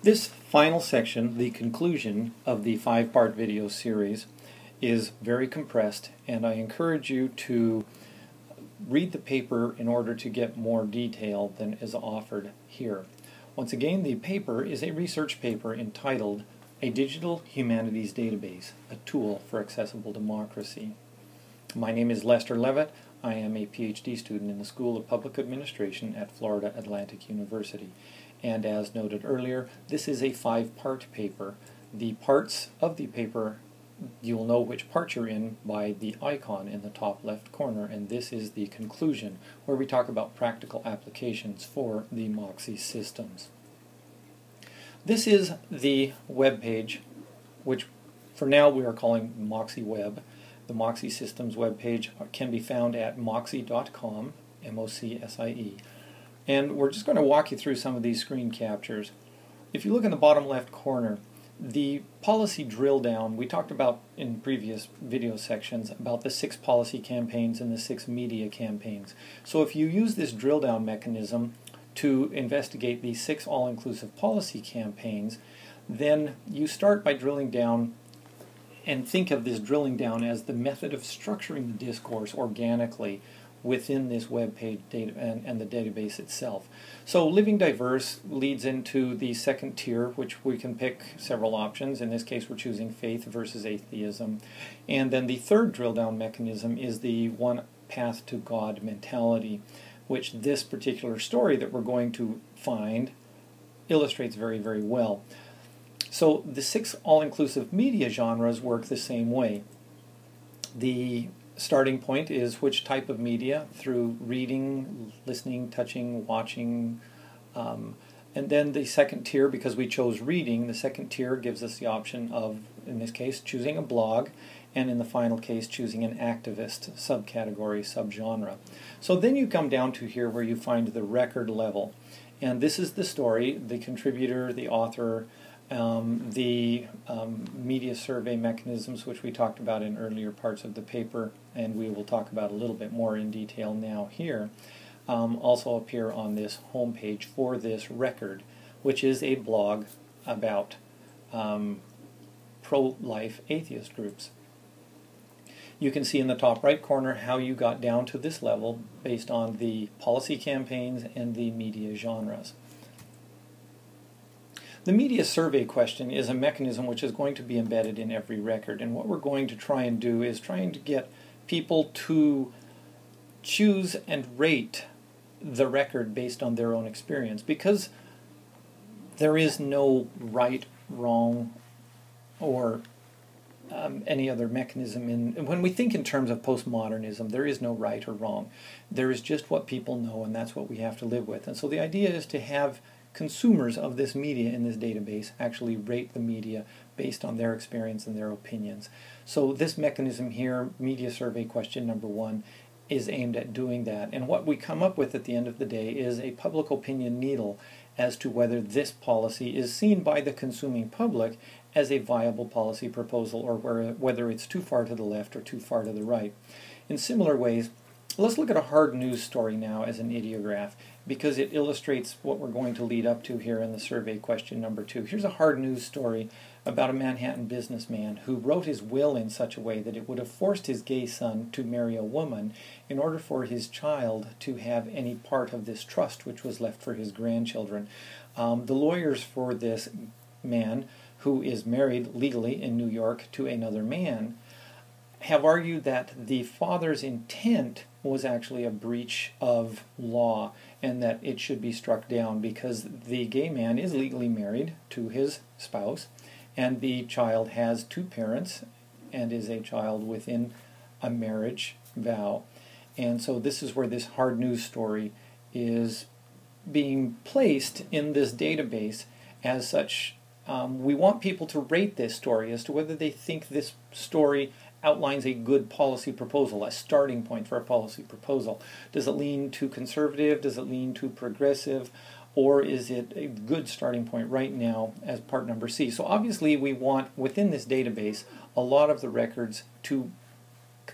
This final section, the conclusion of the 5-part video series, is very compressed, and I encourage you to read the paper in order to get more detail than is offered here. Once again, the paper is a research paper entitled A Digital Humanities Database, a Tool for Accessible Democracy. My name is Lester Levitt. I am a PhD student in the School of Public Administration at Florida Atlantic University. And as noted earlier, this is a 5-part paper. The parts of the paper, you'll know which part you're in by the icon in the top left corner, and this is the conclusion, where we talk about practical applications for the Moxie systems. This is the web page, which for now we are calling Moxie Web. The Moxie Systems web page can be found at moxie.com, M-O-C-S-I-E. And we're just going to walk you through some of these screen captures. If you look in the bottom left corner, the policy drill down, we talked about in previous video sections about the 6 policy campaigns and the 6 media campaigns. So if you use this drill down mechanism to investigate these 6 all-inclusive policy campaigns, then you start by drilling down and think of this drilling down as the method of structuring the discourse organically within this web page data and the database itself. So living diverse leads into the second tier, which we can pick several options. In this case, we're choosing faith versus atheism. And then the third drill down mechanism is the one path to God mentality, which this particular story that we're going to find illustrates very, very well. So the 6 all-inclusive media genres work the same way. The starting point is which type of media, through reading, listening, touching, watching, and then the second tier, because we chose reading, the second tier gives us the option of, in this case, choosing a blog, and in the final case, choosing an activist subcategory, subgenre. So then you come down to here where you find the record level, and this is the story, the contributor, the author, the media survey mechanisms, which we talked about in earlier parts of the paper, and we will talk about a little bit more in detail now here, also appear on this home page for this record, which is a blog about pro-life atheist groups. You can see in the top right corner how you got down to this level based on the policy campaigns and the media genres. The media survey question is a mechanism which is going to be embedded in every record, and what we're going to try and do is trying to get people to choose and rate the record based on their own experience, because there is no right, wrong, or any other mechanism. When we think in terms of postmodernism, there is no right or wrong. There is just what people know, and that's what we have to live with. And so the idea is to have consumers of this media in this database actually rate the media based on their experience and their opinions. So this mechanism here, media survey question number 1, is aimed at doing that. And what we come up with at the end of the day is a public opinion needle as to whether this policy is seen by the consuming public as a viable policy proposal, or whether it's too far to the left or too far to the right. In similar ways, let's look at a hard news story now as an ideograph, because it illustrates what we're going to lead up to here in the survey question number 2. Here's a hard news story about a Manhattan businessman who wrote his will in such a way that it would have forced his gay son to marry a woman in order for his child to have any part of this trust which was left for his grandchildren. The lawyers for this man, who is married legally in New York to another man, have argued that the father's intent was actually a breach of law and that it should be struck down, because the gay man is legally married to his spouse, and the child has 2 parents and is a child within a marriage vow. And so this is where this hard news story is being placed in this database as such. We want people to rate this story as to whether they think this story outlines a good policy proposal, a starting point for a policy proposal. Does it lean too conservative? Does it lean too progressive? Or is it a good starting point right now as part number C? So obviously we want, within this database, a lot of the records to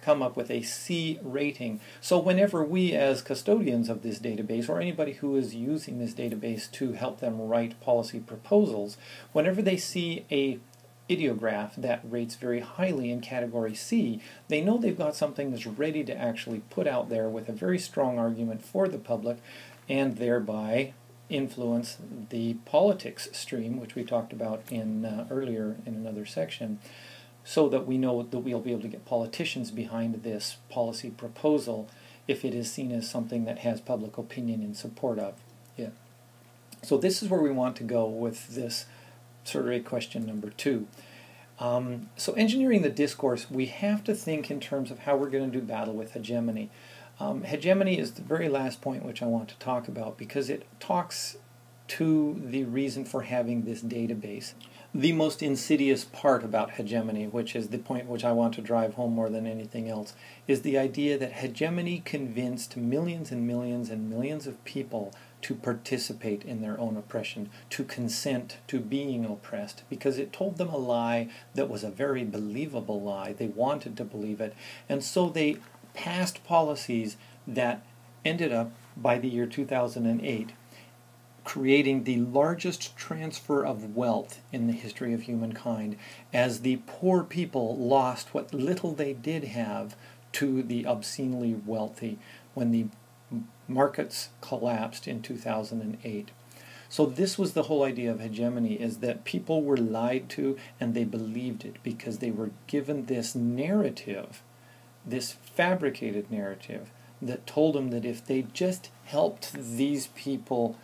come up with a C rating. So whenever we as custodians of this database, or anybody who is using this database to help them write policy proposals, whenever they see a ideograph that rates very highly in category C, they know they've got something that's ready to actually put out there with a very strong argument for the public, and thereby influence the politics stream, which we talked about in earlier in another section, so that we know that we'll be able to get politicians behind this policy proposal if it is seen as something that has public opinion in support of it. So this is where we want to go with this survey question number 2. So engineering the discourse, we have to think in terms of how we're going to do battle with hegemony. Hegemony is the very last point which I want to talk about, because it talks to the reason for having this database. The most insidious part about hegemony, which is the point which I want to drive home more than anything else, is the idea that hegemony convinced millions and millions and millions of people to participate in their own oppression, to consent to being oppressed, because it told them a lie that was a very believable lie. They wanted to believe it, and so they passed policies that ended up, by the year 2008, creating the largest transfer of wealth in the history of humankind, as the poor people lost what little they did have to the obscenely wealthy when the markets collapsed in 2008. So this was the whole idea of hegemony, is that people were lied to and they believed it because they were given this narrative, this fabricated narrative that told them that if they just helped these people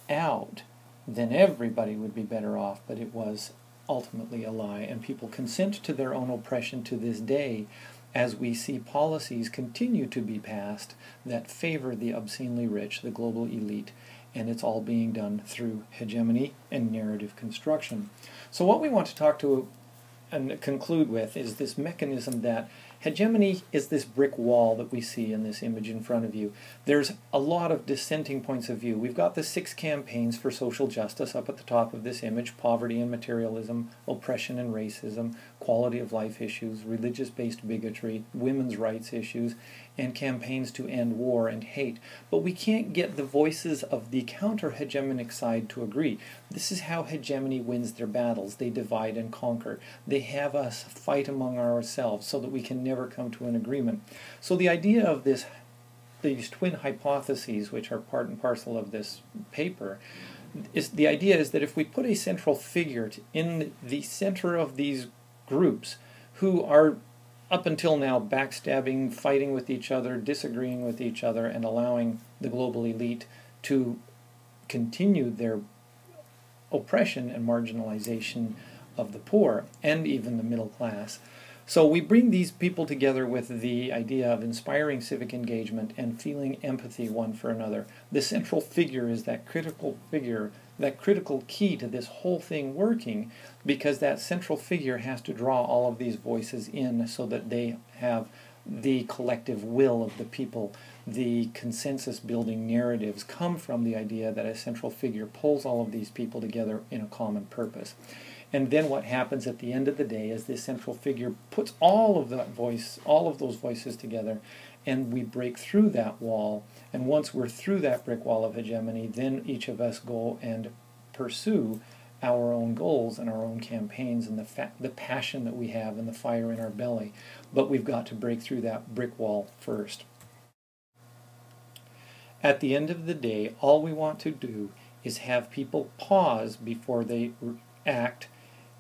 out, then everybody would be better off. But it was ultimately a lie, and people consent to their own oppression to this day, as we see policies continue to be passed that favor the obscenely rich, the global elite, and it's all being done through hegemony and narrative construction. So what we want to talk to and conclude with is this mechanism that hegemony is this brick wall that we see in this image in front of you. There's a lot of dissenting points of view. We've got the 6 campaigns for social justice up at the top of this image: poverty and materialism, oppression and racism, quality of life issues, religious-based bigotry, women's rights issues, and campaigns to end war and hate. But we can't get the voices of the counter-hegemonic side to agree. This is how hegemony wins their battles. They divide and conquer. They have us fight among ourselves so that we can never come to an agreement. So the idea of these twin hypotheses, which are part and parcel of this paper, is the idea is that if we put a central figure in the center of these groups who are up until now backstabbing, fighting with each other, disagreeing with each other, and allowing the global elite to continue their oppression and marginalization of the poor and even the middle class. So we bring these people together with the idea of inspiring civic engagement and feeling empathy one for another. The central figure is that critical figure, that critical key to this whole thing working, because that central figure has to draw all of these voices in so that they have the collective will of the people. The consensus building narratives come from the idea that a central figure pulls all of these people together in a common purpose. And then what happens at the end of the day is this central figure puts all of those voices together, and we break through that wall. And once we're through that brick wall of hegemony, then each of us go and pursue our own goals and our own campaigns and the passion that we have and the fire in our belly. But we've got to break through that brick wall first. At the end of the day, all we want to do is have people pause before they act,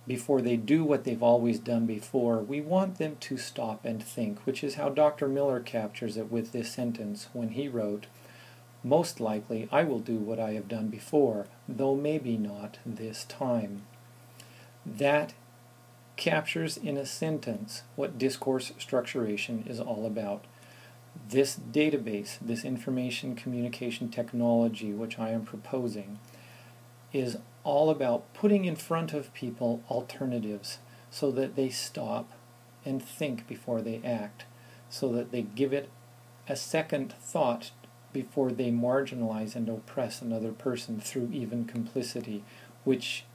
before they do what they've always done before. We want them to stop and think, which is how Dr. Miller captures it with this sentence when he wrote, "Most likely I will do what I have done before, though maybe not this time." That captures in a sentence what discourse structuration is all about. This database, this information communication technology which I am proposing, is all about putting in front of people alternatives so that they stop and think before they act, so that they give it a second thought before they marginalize and oppress another person through even complicity, which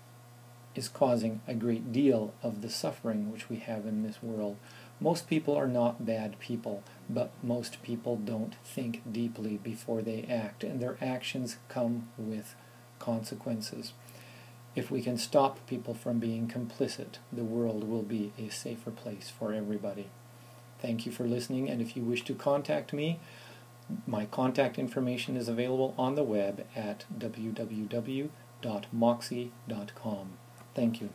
is causing a great deal of the suffering which we have in this world. Most people are not bad people, but most people don't think deeply before they act, and their actions come with consequences. If we can stop people from being complicit, the world will be a safer place for everybody. Thank you for listening, and if you wish to contact me, my contact information is available on the web at www.moxie.com. Thank you.